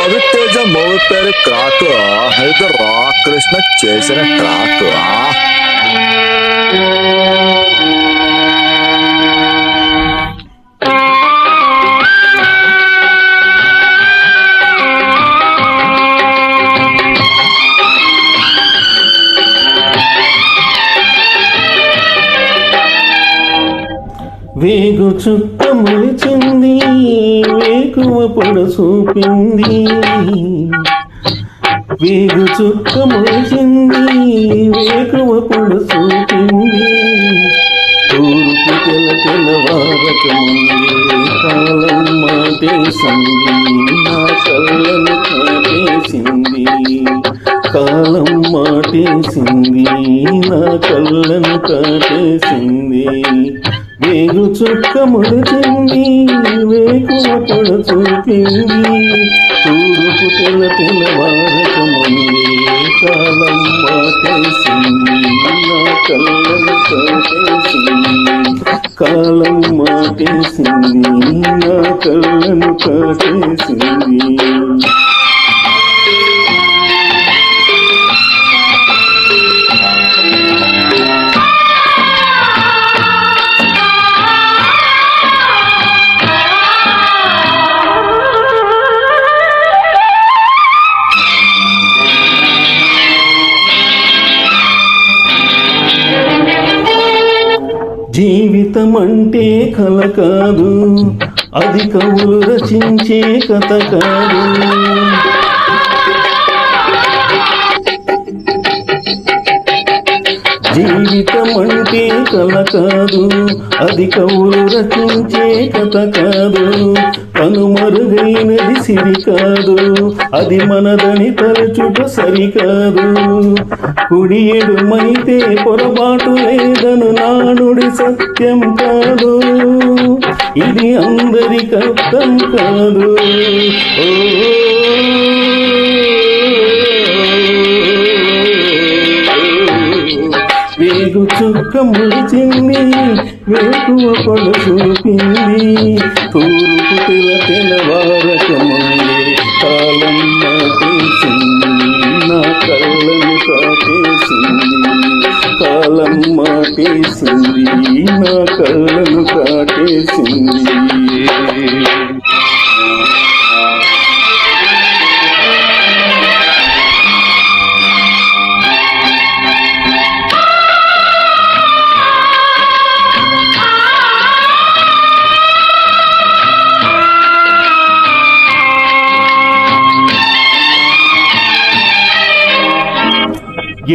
Raviteja movie పేరు crack. ఇది rock Krishna చేసిన ట్రాక్. వేగు చుక్క ములిచింది, వేకువ పొడ చూపింది. వేగు చుక్క ములిచింది, వేకువ పొడ చూపింది. తూర్పు తెల్లవారక ముందే కాలం మాటేసింది, నా కళ్ళను కాటేసింది. కాలం మాటేసింది, నా కళ్ళను కాటేసింది. వేగు చుక్క ముడిచింది, వేకువ పొడ చూపింది. తూర్పు తెల్లవారక ముందే కాలం మాటేసింది, నా కళ్ళను కాటేసింది. కాలం మాటేసింది, నా కళ్ళను కాటేసింది. జీవితం అంటే కల కాదు, అది కవులు రచించే కథ కాదు. జీవితం అంటే కల కాదు, అది కవులు రచించే కథ కాదు. కనుమరుగైనది సిరి కాదు, అది మనదని తలచుట సరికాదు. కుడి ఎడుమైతే పొరపాటు లేదను నానుడి సత్యం కాదు, ఇది అందరికి అర్థం కాదు. వేగు చుక్క ముడిచింది, వేకువ పొడ చూపింది. తూర్పు తెల్లవారక ముందే కాలం మాటేసింది, నా కళ్ళను కాటేసింది. కాలం మాటేసింది, నా కళ్ళను కాటేసింది.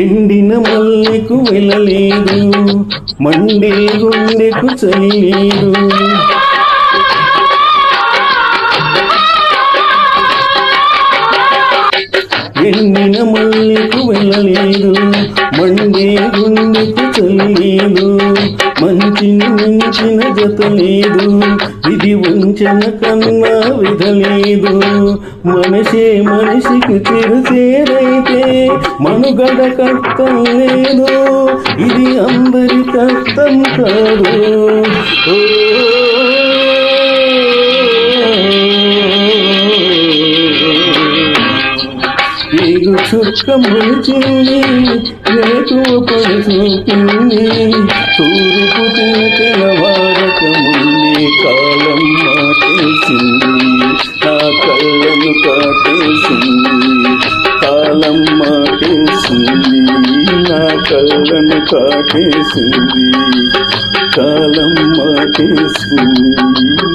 ఎండిన మల్లెకు వెళ్ళలేదు, మండే గుండెకు చలిలేదు. ఎండిన మల్లెకు వెళ్ళలేదు, మండే గుండెకు చలిలేదు. మంచిని మించిన జత లేదు, ఇది వంచన కన్నా విధలేదు. మనిషే మనిషికి చిరుసేరైతే మనుగడ కష్టం లేదు, ఇది అందరికి అర్థం కాదు. వేగు చుక్క ముడిచింది, వేకువ పొడ చూపింది. తూర్పు తెల్లవారక ముందే కాలం మాటేసింది, నా కళ్ళను కాటేసింది. కాలం మాటేసింది, నా కళ్ళను కాటేసింది. కాలం మాటేసింది,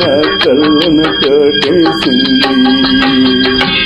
నా కళ్ళను కాటేసింది.